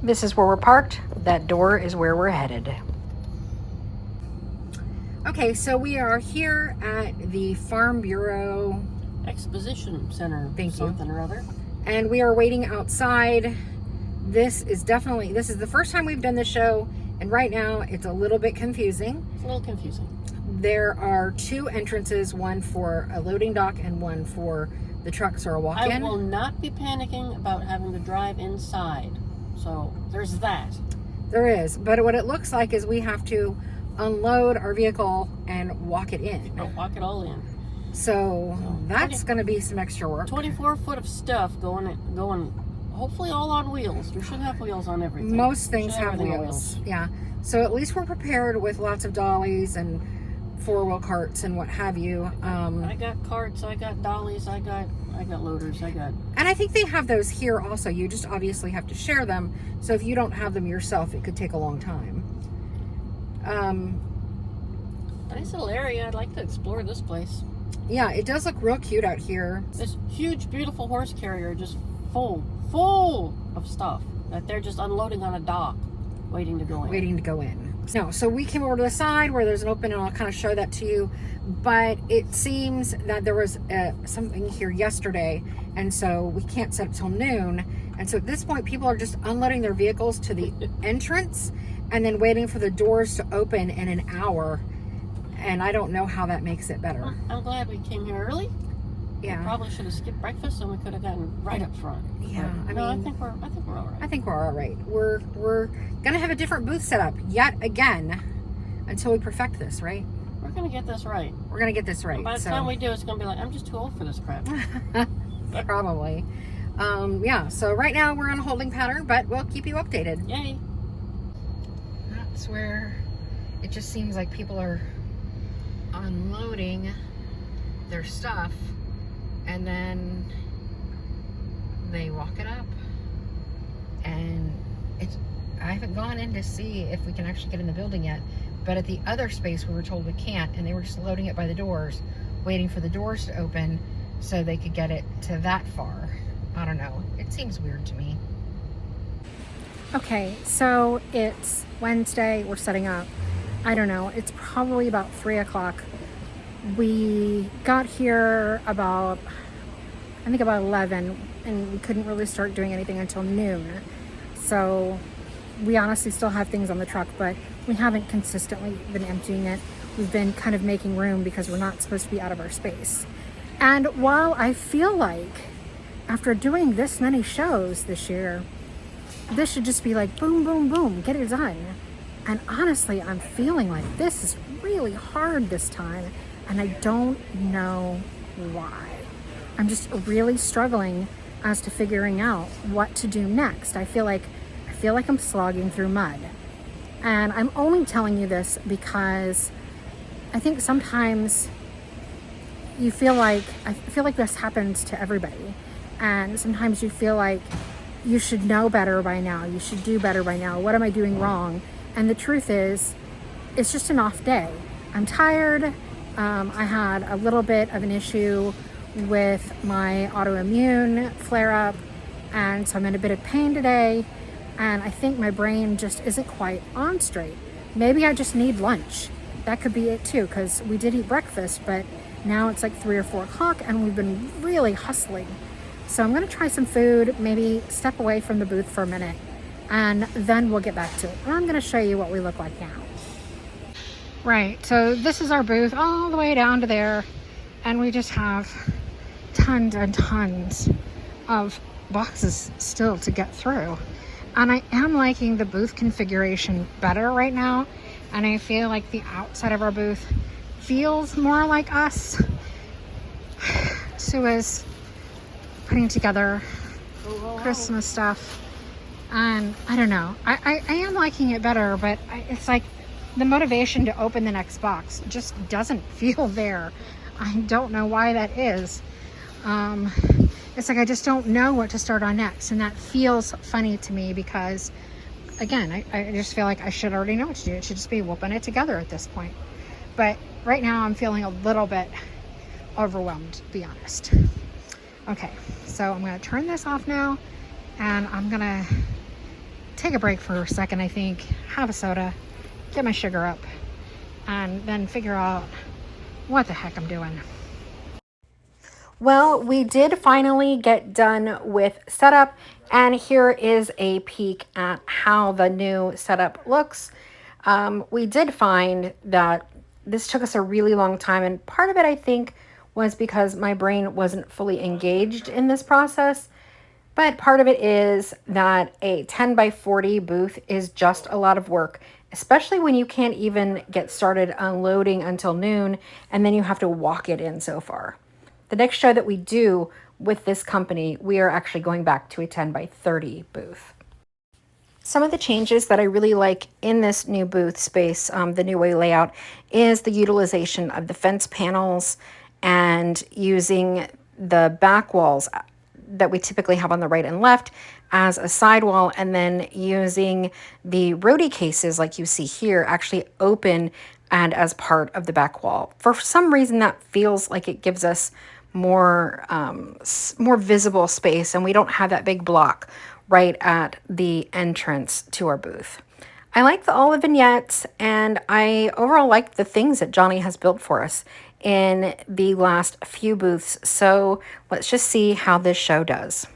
This is where we're parked. That door is where we're headed. Okay, so we are here at the Farm Bureau Exposition Center. Thank you. Something or other. And we are waiting outside. This is the first time we've done this show, and right now it's a little bit confusing. It's a little confusing. There are two entrances, one for a loading dock and one for the trucks or a walk-in. I will not be panicking about having to drive inside. So there's that. There is, but what it looks like is we have to unload our vehicle and walk it in. Walk it all in. So that's going to be some extra work. 24 foot of stuff going hopefully all on wheels. You should have wheels on everything. Most things have wheels. Yeah. So at least we're prepared with lots of dollies and four-wheel carts and what have you. I got carts, I got dollies, I got loaders, And I think they have those here also. You just obviously have to share them. So if you don't have them yourself, it could take a long time. Nice little area. I'd like to explore this place. Yeah, it does look real cute out here. This huge, beautiful horse carrier just full of stuff that they're just unloading on a dock, waiting to go in. No, so we came over to the side where there's an open, and I'll kind of show that to you. But it seems that there was something here yesterday, and so we can't set up till noon. And so at this point, people are just unloading their vehicles to the entrance and then waiting for the doors to open in an hour. And I don't know how that makes it better. I'm glad we came here early. Yeah. We probably should have skipped breakfast and we could have gotten right up front. Yeah, I think we're all right. I think we're all right. We're gonna have a different booth set up yet again until we perfect this, right? We're gonna get this right. We're gonna get this right. And by the time we do, it's gonna be like, I'm just too old for this crap. Probably. Yeah. So right now we're on a holding pattern, but we'll keep you updated. Yay. That's where it just seems like people are unloading their stuff and then they walk it up, and I haven't gone in to see if we can actually get in the building yet, but at the other space we were told we can't, and they were just loading it by the doors, waiting for the doors to open so they could get it to that far. I don't know, it seems weird to me. Okay, so it's Wednesday, we're setting up. I don't know, it's probably about 3 o'clock. We got here about 11, and we couldn't really start doing anything until noon. So we honestly still have things on the truck, but we haven't consistently been emptying it. We've been kind of making room because we're not supposed to be out of our space. And while I feel like after doing this many shows this year, this should just be like boom, boom, boom, get it done. And honestly, I'm feeling like this is really hard this time, and I don't know why. I'm just really struggling as to figuring out what to do next. I feel like I'm slogging through mud. And I'm only telling you this because I think sometimes I feel like this happens to everybody. And sometimes you feel like you should know better by now. You should do better by now. What am I doing wrong? And the truth is, it's just an off day. I'm tired. I had a little bit of an issue with my autoimmune flare-up, and so I'm in a bit of pain today, and I think my brain just isn't quite on straight. Maybe I just need lunch. That could be it too, because we did eat breakfast, but now it's like 3 or 4 o'clock, and we've been really hustling. So I'm gonna try some food, maybe step away from the booth for a minute, and then we'll get back to it. And I'm gonna show you what we look like now. Right, so this is our booth all the way down to there, and we just have tons and tons of boxes still to get through. And I am liking the booth configuration better right now, and I feel like the outside of our booth feels more like us. Sue is putting together Christmas stuff, and I don't know, I am liking it better, but it's like the motivation to open the next box just doesn't feel there. I don't know why that is. It's like I just don't know what to start on next, and that feels funny to me because, again, I just feel like I should already know what to do. It should just be whooping it together at this point. But right now I'm feeling a little bit overwhelmed, to be honest. Okay, so I'm going to turn this off now, and I'm going to take a break for a second, I think, have a soda, get my sugar up, and then figure out what the heck I'm doing. Well, we did finally get done with setup, and here is a peek at how the new setup looks. We did find that this took us a really long time, and part of it, I think, was because my brain wasn't fully engaged in this process. But part of it is that a 10 by 40 booth is just a lot of work, especially when you can't even get started unloading until noon, and then you have to walk it in so far. The next show that we do with this company, we are actually going back to a 10 by 30 booth. Some of the changes that I really like in this new booth space, the new way layout, is the utilization of the fence panels and using the back walls that we typically have on the right and left as a sidewall, and then using the roadie cases like you see here actually open and as part of the back wall. For some reason that feels like it gives us more visible space, and we don't have that big block right at the entrance to our booth. I like all the vignettes, and I overall like the things that Johnny has built for us in the last few booths. So let's just see how this show does.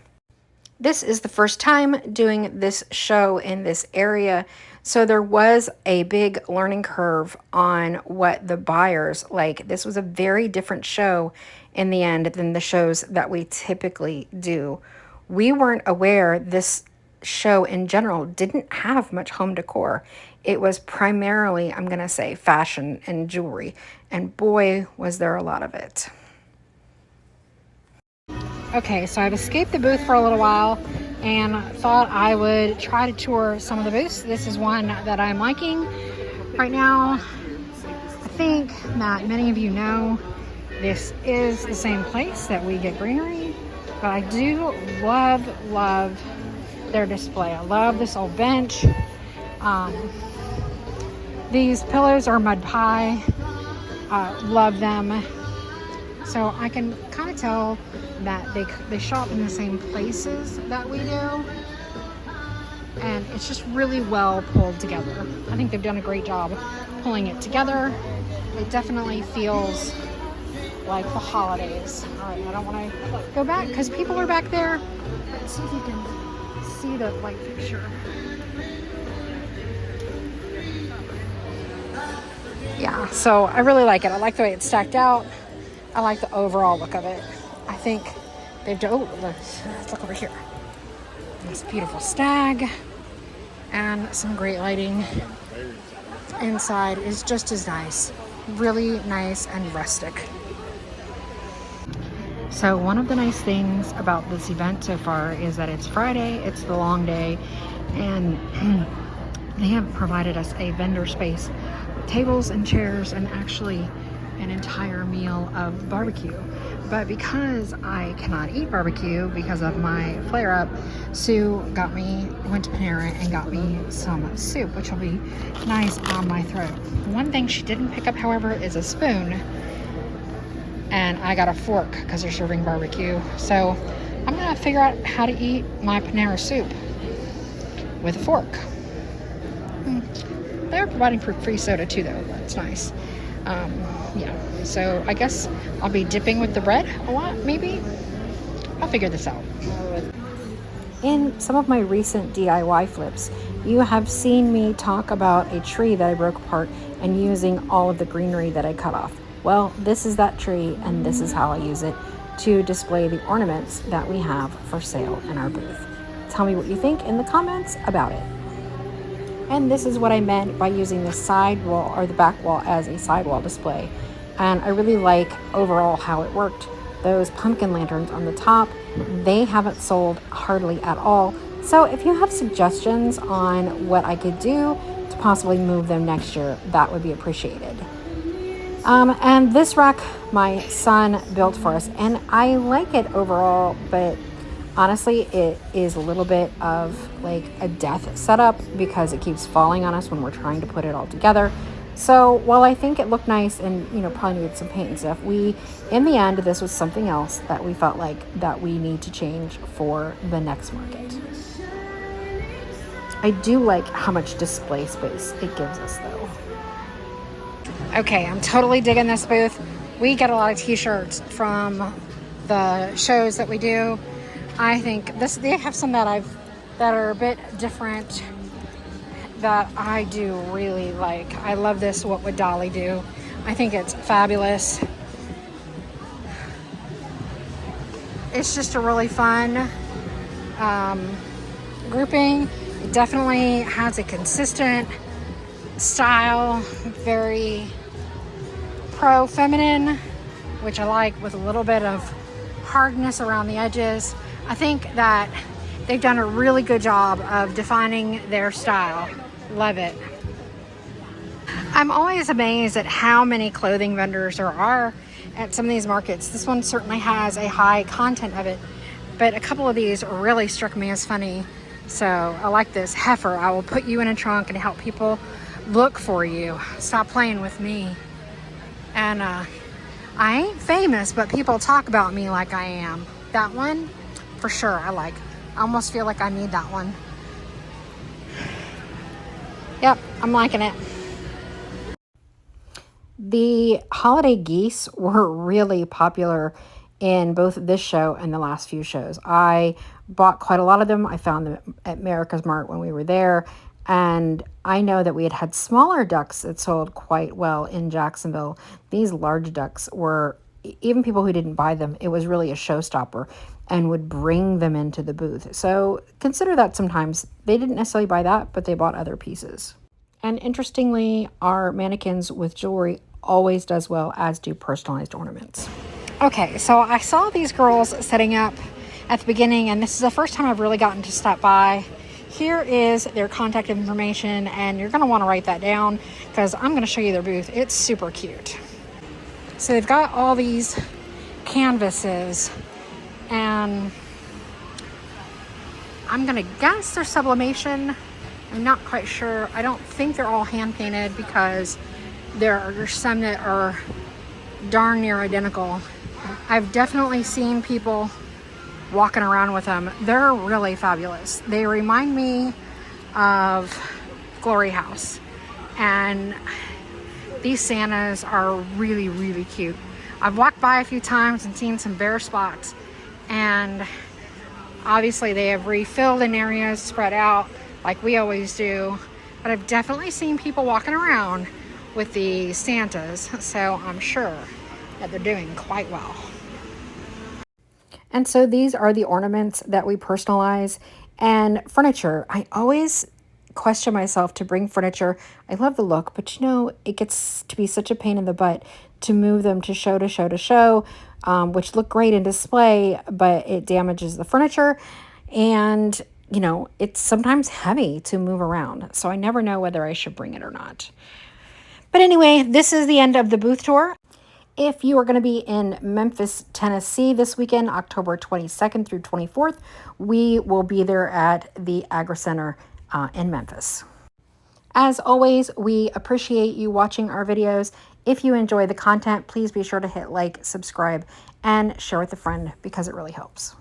This is the first time doing this show in this area, so there was a big learning curve on what the buyers like. This was a very different show in the end than the shows that we typically do. We weren't aware this show in general didn't have much home decor. It was primarily, I'm gonna say, fashion and jewelry, and boy, was there a lot of it. Okay, so I've escaped the booth for a little while and thought I would try to tour some of the booths. This is one that I'm liking right now. I think that many of you know this is the same place that we get greenery, but I do love their display. I love this old bench. These pillows are mud pie. Love them. So I can kind of tell that they shop in the same places that we do, and it's just really well pulled together. I think they've done a great job pulling it together. It definitely feels like the holidays. All right, I don't want to go back because people are back there. Let's see if you can see the light fixture. Yeah, so I really like it. I like the way it's stacked out. I like the overall look of it. I think they've done, oh, let's look over here. This beautiful stag and some great lighting. Inside is just as nice. Really nice and rustic. So one of the nice things about this event so far is that it's Friday, it's the long day, and they have provided us a vendor space, tables and chairs, and actually an entire meal of barbecue. But because I cannot eat barbecue because of my flare-up, Sue went to Panera and got me some soup, which will be nice on my throat. One thing she didn't pick up, however, is a spoon, and I got a fork because they're serving barbecue. So I'm gonna figure out how to eat my Panera soup with a fork. They're providing free soda too, though. That's nice. Yeah, so I guess I'll be dipping with the bread a lot, maybe. I'll figure this out. In some of my recent DIY flips, you have seen me talk about a tree that I broke apart and using all of the greenery that I cut off. Well, this is that tree, and this is how I use it to display the ornaments that we have for sale in our booth. Tell me what you think in the comments about it. And this is what I meant by using the side wall or the back wall as a sidewall display. And I really like overall how it worked. Those pumpkin lanterns on the top, they haven't sold hardly at all. So if you have suggestions on what I could do to possibly move them next year, that would be appreciated. And this rack my son built for us, and I like it overall, but honestly, it is a little bit of like a death setup because it keeps falling on us when we're trying to put it all together. So while I think it looked nice and, probably needed some paint and stuff, in the end, this was something else that we felt like that we need to change for the next market. I do like how much display space it gives us though. Okay, I'm totally digging this booth. We get a lot of t-shirts from the shows that we do. I think they have some that are a bit different that I do really like. I love this What Would Dolly Do? I think it's fabulous. It's just a really fun grouping. It definitely has a consistent style, very pro-feminine, which I like, with a little bit of hardness around the edges. I think that they've done a really good job of defining their style. Love it. I'm always amazed at how many clothing vendors there are at some of these markets. This one certainly has a high content of it, but a couple of these really struck me as funny. So I like this. Heifer, I will put you in a trunk and help people look for you. Stop playing with me. And I ain't famous, but people talk about me like I am. That one, for sure, I like. I almost feel like I need that one. Yep, I'm liking it. The holiday geese were really popular in both this show and the last few shows. I bought quite a lot of them. I found them at America's Mart when we were there. And I know that we had smaller ducks that sold quite well in Jacksonville. These large ducks were, even people who didn't buy them, it was really a showstopper and would bring them into the booth. So consider that sometimes. They didn't necessarily buy that, but they bought other pieces. And interestingly, our mannequins with jewelry always does well, as do personalized ornaments. Okay, so I saw these girls setting up at the beginning, and this is the first time I've really gotten to stop by. Here is their contact information, and you're going to want to write that down because I'm going to show you their booth. It's super cute. So they've got all these canvases, and I'm going to guess they're sublimation. I'm not quite sure. I don't think they're all hand painted because there are some that are darn near identical. I've definitely seen people walking around with them. They're really fabulous. They remind me of Glory House, and these Santas are really, really cute. I've walked by a few times and seen some bare spots, and obviously they have refilled in areas, spread out like we always do, but I've definitely seen people walking around with the Santas, so I'm sure that they're doing quite well. And so these are the ornaments that we personalize. And furniture, I always question myself to bring furniture. I love the look, but you know, it gets to be such a pain in the butt to move them to show to show to show, which look great in display, but it damages the furniture. And, you know, it's sometimes heavy to move around. So I never know whether I should bring it or not. But anyway, this is the end of the booth tour. If you are going to be in Memphis, Tennessee this weekend, October 22nd through 24th, we will be there at the Agri Center in Memphis. As always, we appreciate you watching our videos. If you enjoy the content, please be sure to hit like, subscribe, and share with a friend because it really helps.